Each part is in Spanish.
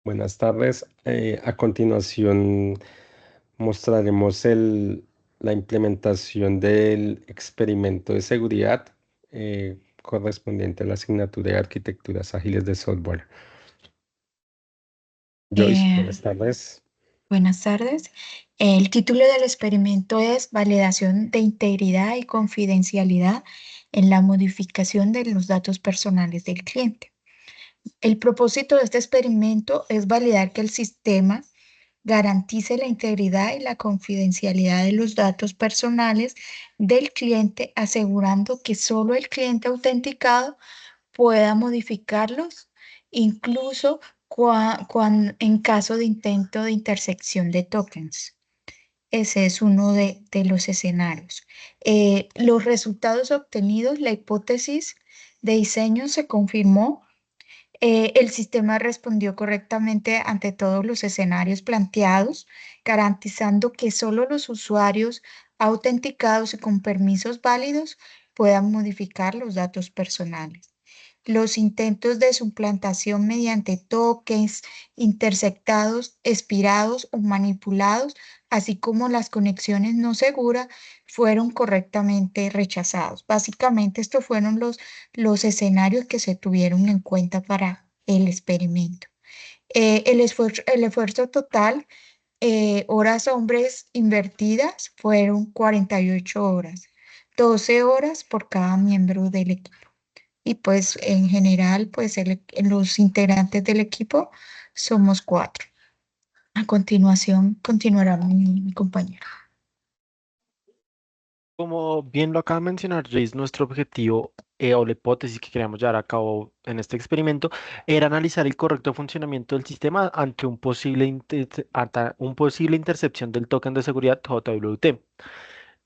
Buenas tardes. A continuación mostraremos la implementación del experimento de seguridad correspondiente a la asignatura de arquitecturas ágiles de software. Joyce, Eh, buenas tardes. Buenas tardes. El título del experimento es Validación de integridad y confidencialidad en la modificación de los datos personales del cliente. El propósito de este experimento es validar que el sistema garantice la integridad y la confidencialidad de los datos personales del cliente, asegurando que solo el cliente autenticado pueda modificarlos, incluso en caso de intento de intersección de tokens. Ese es uno de los escenarios. Los resultados obtenidos, la hipótesis de diseño se confirmó. El sistema respondió correctamente ante todos los escenarios planteados, garantizando que solo los usuarios autenticados y con permisos válidos puedan modificar los datos personales. Los intentos de suplantación mediante tokens intersectados, expirados o manipulados, así como las conexiones no seguras, fueron correctamente rechazados. Básicamente, estos fueron los escenarios que se tuvieron en cuenta para el experimento. El esfuerzo total, horas hombres invertidas, fueron 48 horas, 12 horas por cada miembro del equipo. Y pues en general, pues los integrantes del equipo somos 4. A continuación, continuará mi compañero. Como bien lo acaba de mencionar Jace, nuestro objetivo o la hipótesis que queríamos llevar a cabo en este experimento era analizar el correcto funcionamiento del sistema ante un posible intercepción del token de seguridad JWT.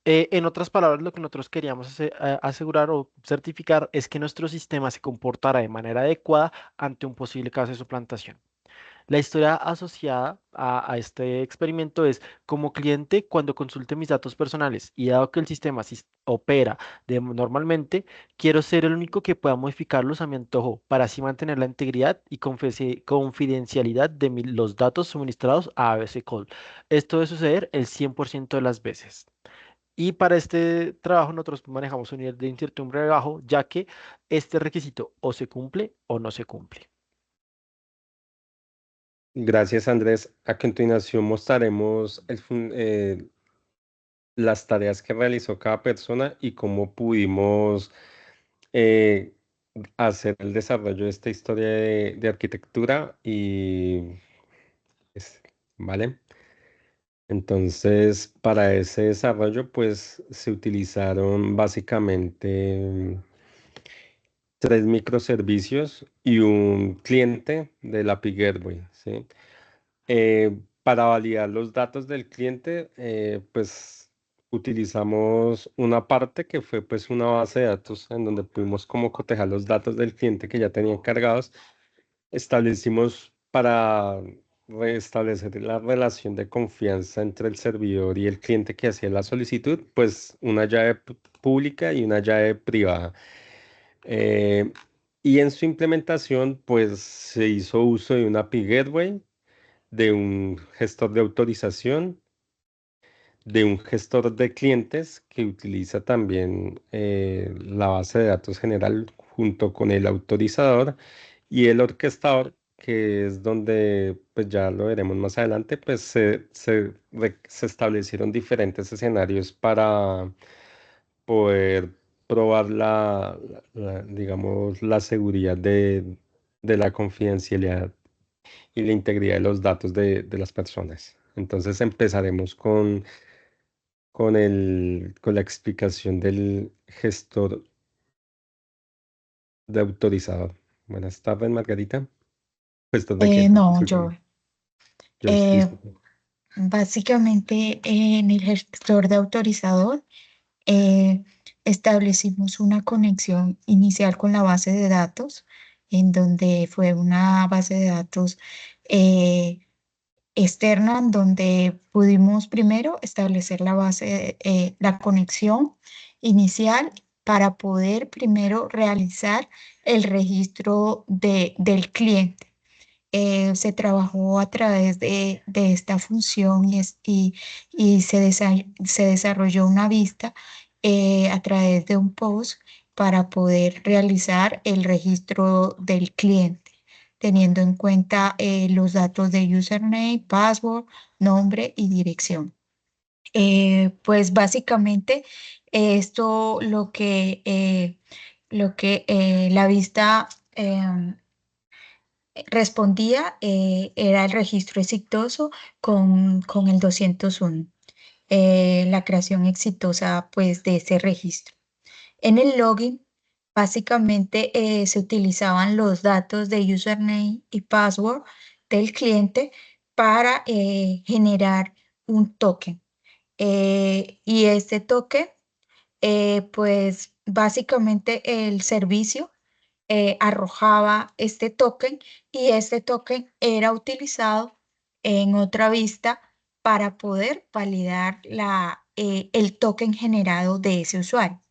En otras palabras, lo que nosotros queríamos asegurar o certificar es que nuestro sistema se comportara de manera adecuada ante un posible caso de suplantación. La historia asociada a este experimento es, como cliente, cuando consulte mis datos personales y dado que el sistema opera normalmente, quiero ser el único que pueda modificarlos a mi antojo para así mantener la integridad y confidencialidad de los datos suministrados a ABC Call. Esto debe suceder el 100% de las veces. Y para este trabajo nosotros manejamos un nivel de incertidumbre bajo, ya que este requisito o se cumple o no se cumple. Gracias, Andrés. A continuación mostraremos las tareas que realizó cada persona y cómo pudimos eh, hacer el desarrollo de esta historia de arquitectura y, pues, ¿vale? Entonces, para ese desarrollo, pues se utilizaron básicamente tres microservicios y un cliente del API Gateway, ¿sí? Para validar los datos del cliente, pues utilizamos una parte que fue pues una base de datos en donde pudimos como cotejar los datos del cliente que ya tenían cargados. Establecimos para restablecer la relación de confianza entre el servidor y el cliente que hacía la solicitud, pues una llave pública y una llave privada. Eh, y en su implementación, pues se hizo uso de una API Gateway, de un gestor de autorización, de un gestor de clientes que utiliza también la base de datos general junto con el autorizador y el orquestador, que es donde, pues ya lo veremos más adelante, pues se establecieron diferentes escenarios para poder probar digamos, la seguridad de la confidencialidad y la integridad de los datos de las personas. Entonces empezaremos con la explicación del gestor de autorizador. Buenas tardes, Margarita. ¿Gestor de qué? No, Discúlpame. Joyce, eh, discúlpame. básicamente en el gestor de autorizador eh, establecimos una conexión inicial con la base de datos, en donde fue una base de datos eh, externa, en donde pudimos primero establecer la conexión inicial para poder primero realizar el registro del cliente. se trabajó a través de esta función y se desarrolló una vista a través de un post para poder realizar el registro del cliente, teniendo en cuenta los datos de username, password, nombre y dirección. Pues básicamente esto lo que la vista respondía era el registro exitoso con el 201, la creación exitosa pues de ese registro. En el login, básicamente se utilizaban los datos de username y password del cliente para generar un token. Y este token, pues básicamente el servicio arrojaba este token y este token era utilizado en otra vista para poder validar el token generado de ese usuario.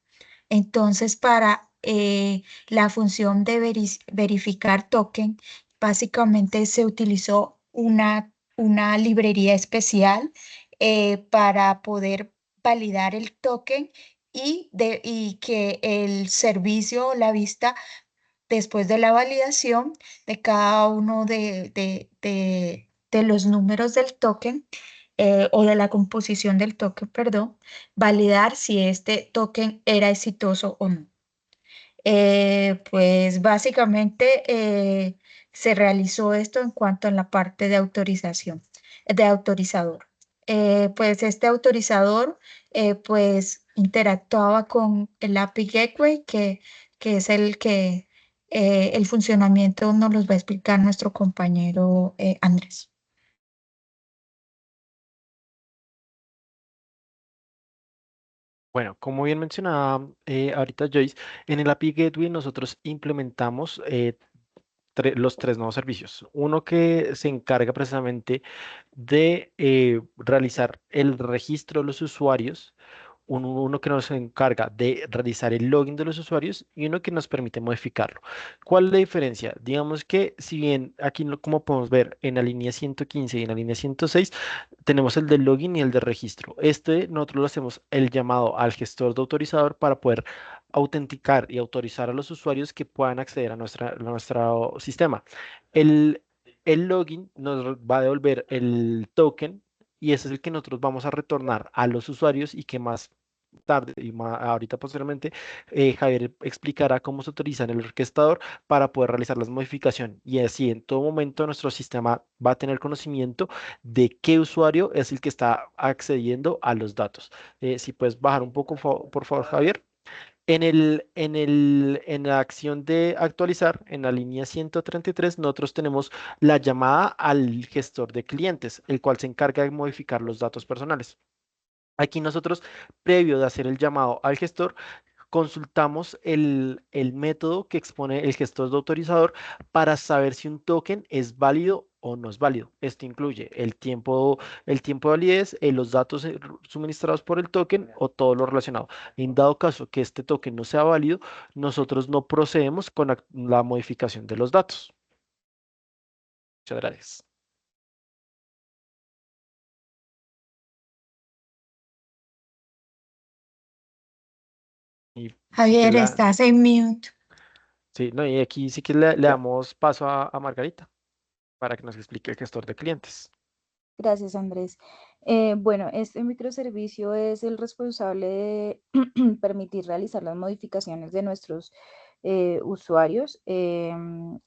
Entonces, para la función de verificar token, básicamente se utilizó una librería especial para poder validar el token y que el servicio o la vista, después de la validación de cada uno de los números del token, o de la composición del token, perdón, validar si este token era exitoso o no. Pues básicamente se realizó esto en cuanto a la parte de autorización, de autorizador. Pues este autorizador pues interactuaba con el API Gateway, que es el funcionamiento nos los va a explicar nuestro compañero Andrés. Bueno, como bien mencionaba ahorita Joyce, en el API Gateway nosotros implementamos los tres nuevos servicios. Uno que se encarga precisamente de realizar el registro de los usuarios, uno que nos encarga de realizar el login de los usuarios y uno que nos permite modificarlo. ¿Cuál es la diferencia? Digamos que si bien aquí, como podemos ver en la línea 115 y en la línea 106, tenemos el del login y el de registro. Nosotros lo hacemos el llamado al gestor de autorizador para poder autenticar y autorizar a los usuarios que puedan acceder a nuestro sistema. El, el login nos va a devolver el token y ese es el que nosotros vamos a retornar a los usuarios y que más tarde y ahorita posteriormente Javier explicará cómo se utiliza en el orquestador para poder realizar las modificaciones y así en todo momento nuestro sistema va a tener conocimiento de qué usuario es el que está accediendo a los datos. Si puedes bajar un poco, por favor, Javier. En la acción de actualizar, en la línea 133, nosotros tenemos la llamada al gestor de clientes, el cual se encarga de modificar los datos personales. Aquí nosotros, previo de hacer el llamado al gestor, consultamos el método que expone el gestor de autorizador para saber si un token es válido o no es válido. Esto incluye el tiempo de validez, los datos suministrados por el token o todo lo relacionado. En dado caso que este token no sea válido, nosotros no procedemos con la modificación de los datos. Muchas gracias. Y sí que Javier, estás en mute. sí, no, y aquí sí que le damos paso a Margarita para que nos explique el gestor de clientes. Gracias, Andrés. Bueno, este microservicio es el responsable de permitir realizar las modificaciones de nuestros usuarios. Lo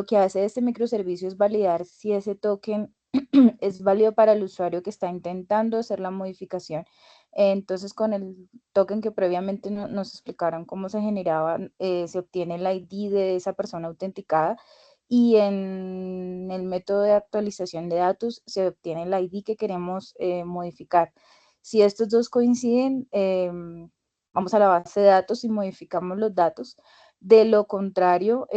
que hace este microservicio es validar si ese token es válido para el usuario que está intentando hacer la modificación. Entonces, con el token que previamente nos explicaron cómo se generaba, se obtiene el ID de esa persona autenticada y en el método de actualización de datos se obtiene el ID que queremos modificar. Si estos dos coinciden, vamos a la base de datos y modificamos los datos. De lo contrario,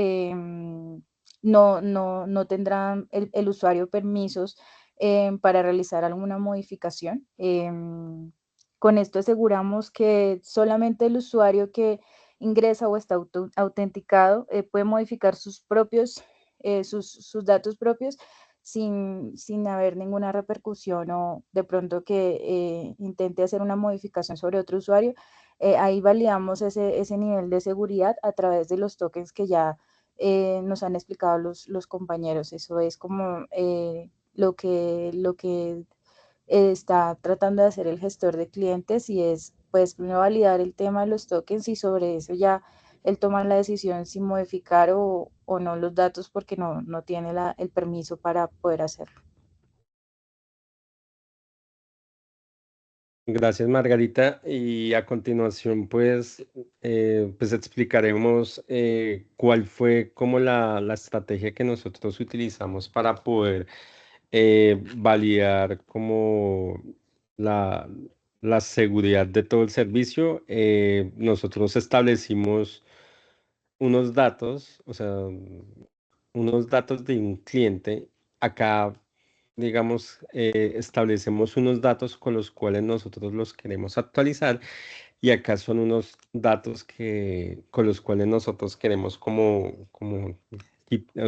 no tendrá el usuario permisos para realizar alguna modificación. Con esto aseguramos que solamente el usuario que ingresa o está autenticado puede modificar sus propios sus datos propios sin haber ninguna repercusión o de pronto que intente hacer una modificación sobre otro usuario. Ahí validamos ese nivel de seguridad a través de los tokens que ya nos han explicado los compañeros. Eso es como lo que está tratando de hacer el gestor de clientes, y es pues primero validar el tema de los tokens y sobre eso ya él toma la decisión si modificar o no los datos porque no tiene el permiso para poder hacerlo. Gracias, Margarita. Y a continuación, pues explicaremos cuál fue como la estrategia que nosotros utilizamos para poder validar como la, la seguridad de todo el servicio. Nosotros establecimos unos datos, o sea, unos datos de un cliente. Acá, digamos, establecemos unos datos con los cuales nosotros los queremos actualizar, y acá son unos datos con los cuales nosotros queremos o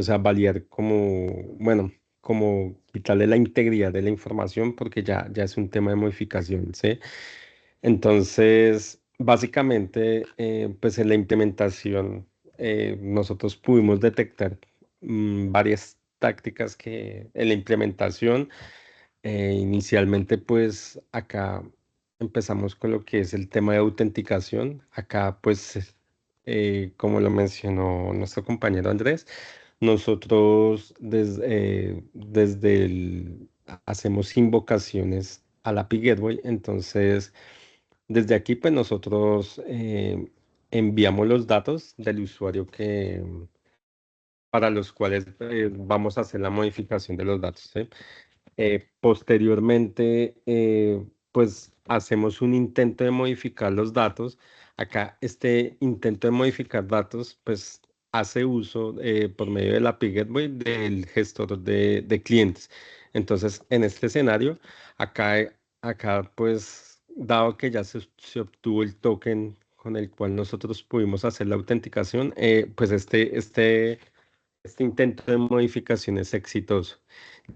sea, validar como, bueno, como quitarle la integridad de la información porque ya es un tema de modificación, ¿sí? Entonces, básicamente, pues en la implementación, nosotros pudimos detectar varias tácticas que en la implementación, inicialmente, pues acá empezamos con lo que es el tema de autenticación. Acá, pues, como lo mencionó nuestro compañero Andrés, nosotros hacemos invocaciones a la API Gateway. Entonces, desde aquí, pues nosotros enviamos los datos del usuario para los cuales vamos a hacer la modificación de los datos, ¿sí? Posteriormente, pues hacemos un intento de modificar los datos. Acá este intento de modificar datos, pues hace uso por medio de la API Gateway del gestor de clientes. Entonces, en este escenario, acá pues, dado que ya se obtuvo el token con el cual nosotros pudimos hacer la autenticación, pues este intento de modificación es exitoso.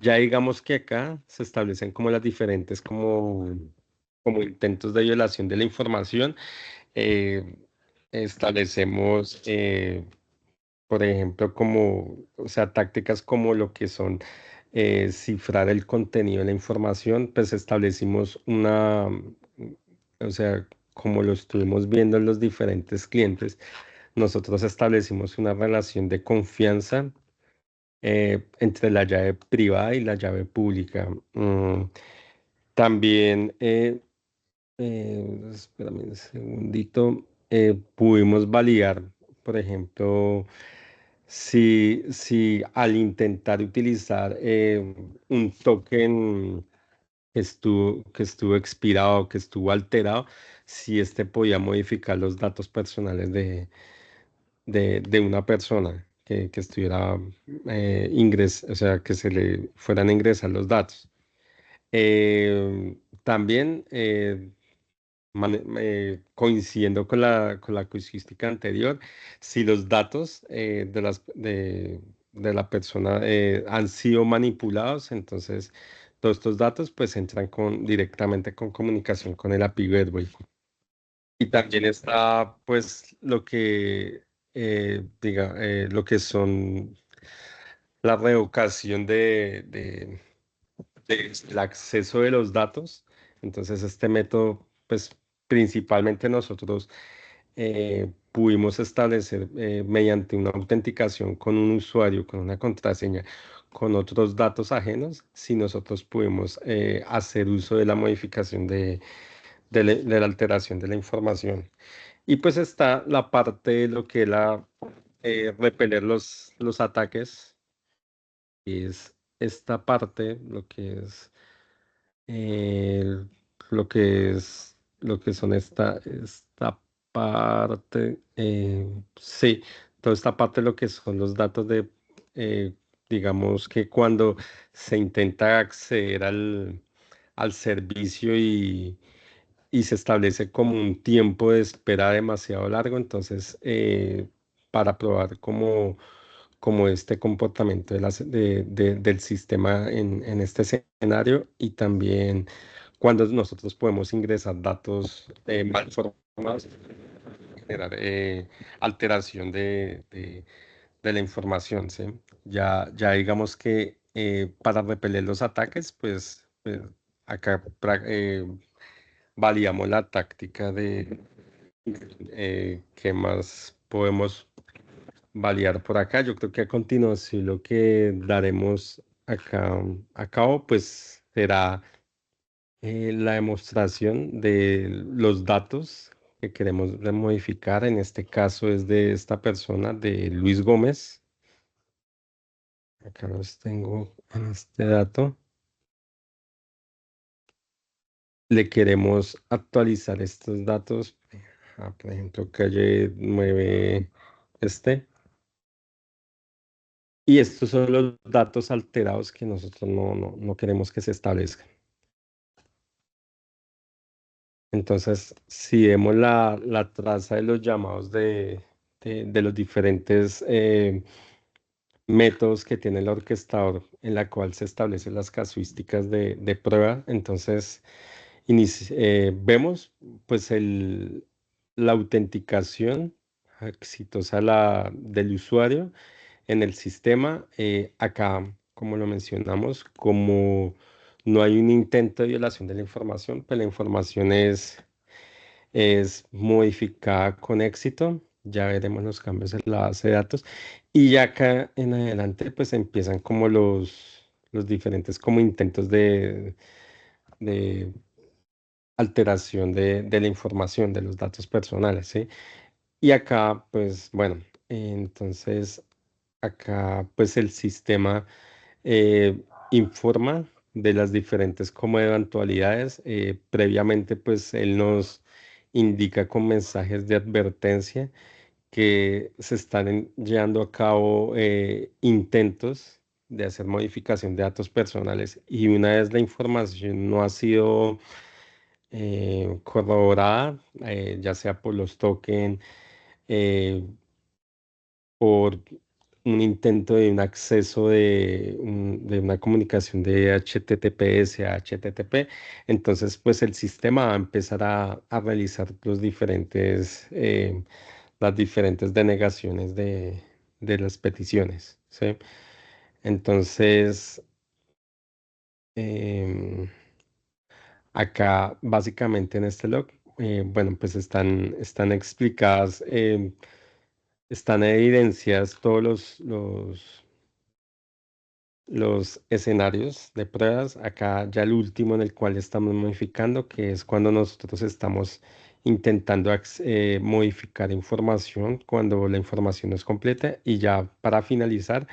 Ya digamos que acá se establecen como las diferentes como intentos de violación de la información. Eh, establecemos, por ejemplo, o sea, tácticas como lo que son cifrar el contenido de la información. Pues establecimos o sea, como lo estuvimos viendo en los diferentes clientes, nosotros establecimos una relación de confianza entre la llave privada y la llave pública. También, espérame un segundito, pudimos validar, por ejemplo, si al intentar utilizar un token que estuvo expirado, que estuvo alterado, si este podía modificar los datos personales de una persona que estuviera o sea, que se le fueran a ingresar los datos. También, coincidiendo con la casuística anterior, si los datos de la persona han sido manipulados, entonces todos estos datos pues entran directamente con comunicación con el API Gateway. Y también está pues lo que son la revocación del acceso de los datos. Entonces, este método, pues principalmente nosotros pudimos establecer mediante una autenticación con un usuario, con una contraseña, con otros datos ajenos, si nosotros pudimos hacer uso de la modificación de la alteración de la información. Y pues está la parte de lo que era repeler los ataques, y es esta parte, eh, lo que son esta parte, sí, toda esta parte lo que son los datos digamos que cuando se intenta acceder al servicio y se establece como un tiempo de espera demasiado largo. Entonces, para probar como este comportamiento del sistema en este escenario, y también cuando nosotros podemos ingresar datos mal formados, generar alteración de la información, ¿sí? Ya digamos que para repeler los ataques, pues acá validamos la táctica de qué más podemos validar por acá. Yo creo que a continuación lo que daremos acá a cabo, pues será la demostración de los datos que queremos modificar. En este caso es de esta persona, de Luis Gómez. Acá los tengo en este dato. Le queremos actualizar estos datos. Por ejemplo, calle 9 este. Y estos son los datos alterados que nosotros no queremos que se establezcan. Entonces, si vemos la traza de los llamados de los diferentes métodos que tiene el orquestador, en la cual se establecen las casuísticas de prueba, entonces vemos pues la autenticación exitosa del usuario en el sistema. Acá, como lo mencionamos, como no hay un intento de violación de la información, pues la información es modificada con éxito. Ya veremos los cambios en la base de datos. Y ya acá en adelante, pues empiezan como los diferentes como intentos de alteración de la información, de los datos personales, ¿sí? Y acá, pues bueno, entonces acá pues el sistema informa de las diferentes como eventualidades. Previamente, pues él nos indica con mensajes de advertencia que se están llevando a cabo intentos de hacer modificación de datos personales, y una vez la información no ha sido corroborada, ya sea por los tokens, por un intento de un acceso de una comunicación de HTTPS a HTTP, entonces pues el sistema va a empezar a realizar las diferentes denegaciones de las peticiones, ¿sí? Entonces, em, acá básicamente en este log, bueno, pues están explicadas, están evidenciadas todos los escenarios de pruebas. Acá ya el último en el cual estamos modificando, que es cuando nosotros estamos intentando modificar información cuando la información no es completa. Y ya para finalizar,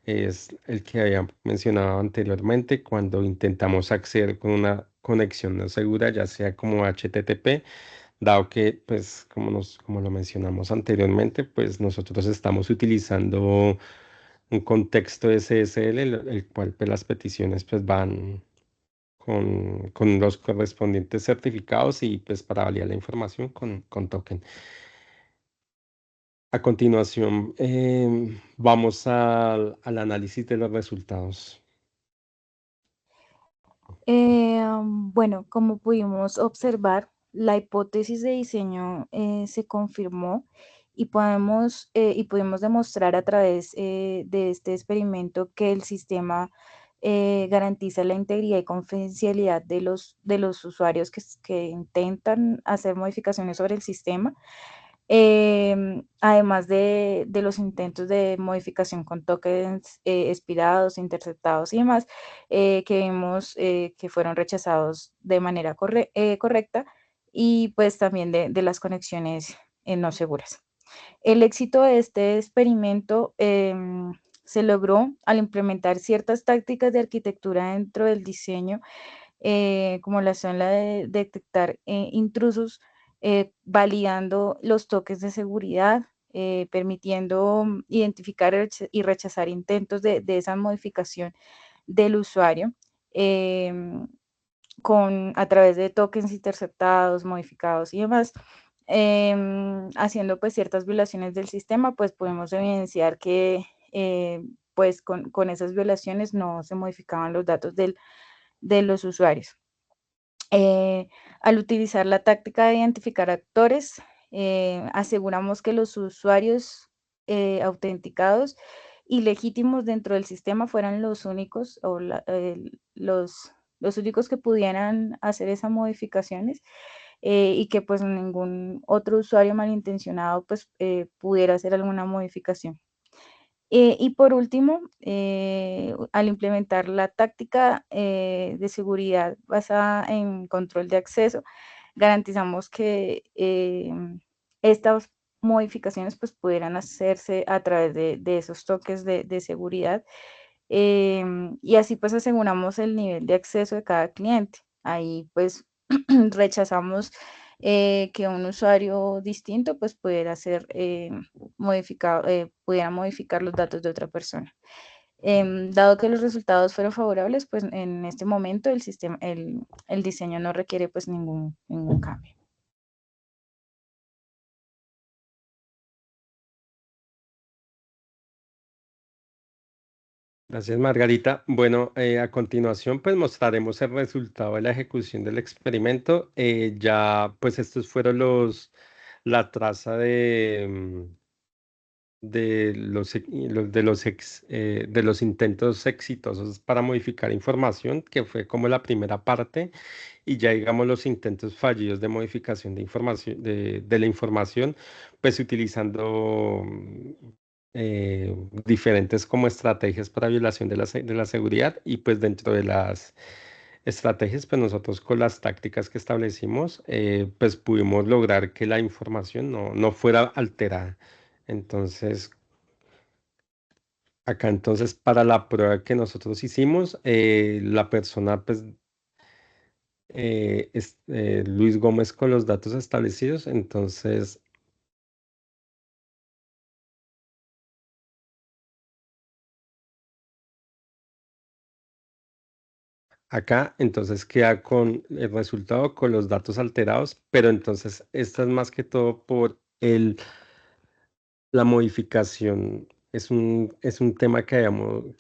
es el que había mencionado anteriormente, cuando intentamos acceder con una conexión no segura, ya sea como HTTP, dado que, pues, como lo mencionamos anteriormente, pues nosotros estamos utilizando un contexto SSL, el cual pues, las peticiones pues, van con los correspondientes certificados, y pues para validar la información con token. A continuación, vamos al análisis de los resultados. Bueno, como pudimos observar, la hipótesis de diseño se confirmó y pudimos demostrar a través de este experimento que el sistema garantiza la integridad y confidencialidad de los usuarios que intentan hacer modificaciones sobre el sistema. Además de los intentos de modificación con tokens expirados, interceptados y demás, que vimos que fueron rechazados de manera correcta, y pues también de las conexiones no seguras. El éxito de este experimento se logró al implementar ciertas tácticas de arquitectura dentro del diseño, como son la de detectar intrusos, validando los toques de seguridad, permitiendo identificar y rechazar intentos de esa modificación del usuario, a través de tokens interceptados, modificados y demás. Haciendo pues ciertas violaciones del sistema, pues podemos evidenciar que pues con esas violaciones no se modificaban los datos de los usuarios. Al utilizar la táctica de identificar actores, aseguramos que los usuarios autenticados y legítimos dentro del sistema fueran los únicos o los únicos que pudieran hacer esas modificaciones, y que pues ningún otro usuario malintencionado pues pudiera hacer alguna modificación. Y por último, al implementar la táctica de seguridad basada en control de acceso, garantizamos que estas modificaciones pues pudieran hacerse a través de esos toques de seguridad, y así pues aseguramos el nivel de acceso de cada cliente. Ahí pues rechazamos que un usuario distinto pues pudiera ser pudiera modificar los datos de otra persona. Dado que los resultados fueron favorables, pues en este momento el diseño no requiere pues ningún cambio. Gracias, Margarita. Bueno, a continuación, pues mostraremos el resultado de la ejecución del experimento. Ya, pues estos fueron la traza de los intentos exitosos para modificar información, que fue como la primera parte, y ya digamos los intentos fallidos de modificación de información, de la información, pues utilizando diferentes como estrategias para violación de la seguridad, y pues dentro de las estrategias, pues nosotros con las tácticas que establecimos, pues pudimos lograr que la información no fuera alterada. Entonces, acá entonces para la prueba que nosotros hicimos, la persona, pues, Luis Gómez con los datos establecidos, entonces acá entonces queda con el resultado con los datos alterados, pero entonces esto es más que todo por la modificación. Es un tema que no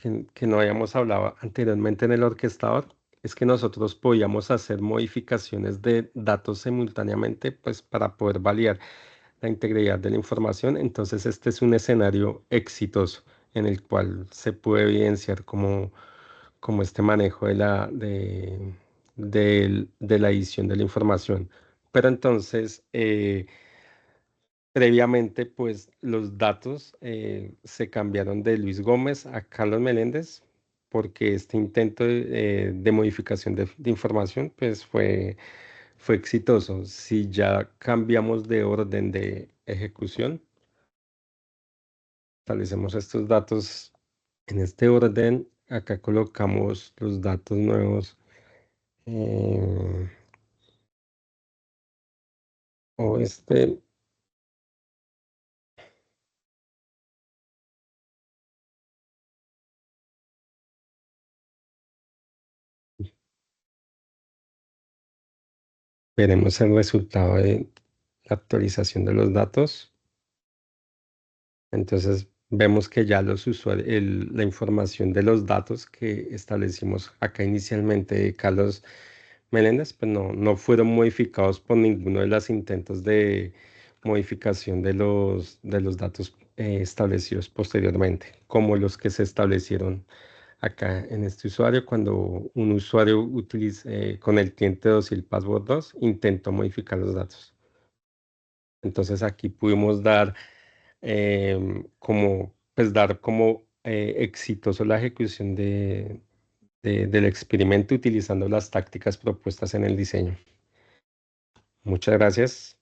habíamos hablado anteriormente en el orquestador. Es que nosotros podíamos hacer modificaciones de datos simultáneamente, pues para poder validar la integridad de la información. Entonces este es un escenario exitoso en el cual se puede evidenciar como este manejo de la edición de la información. Pero entonces, previamente, pues los datos se cambiaron de Luis Gómez a Carlos Meléndez, porque este intento de modificación de información pues fue exitoso. Si ya cambiamos de orden de ejecución, establecemos estos datos en este orden. Acá colocamos los datos nuevos. O veremos el resultado de la actualización de los datos. Entonces vemos que ya los usuarios, la información de los datos que establecimos acá inicialmente de Carlos Meléndez, pues no fueron modificados por ninguno de los intentos de modificación de los datos establecidos posteriormente, como los que se establecieron acá en este usuario cuando un usuario con el cliente 2 y el password 2 intentó modificar los datos. Entonces aquí pudimos dar como exitoso la ejecución del experimento utilizando las tácticas propuestas en el diseño. Muchas gracias.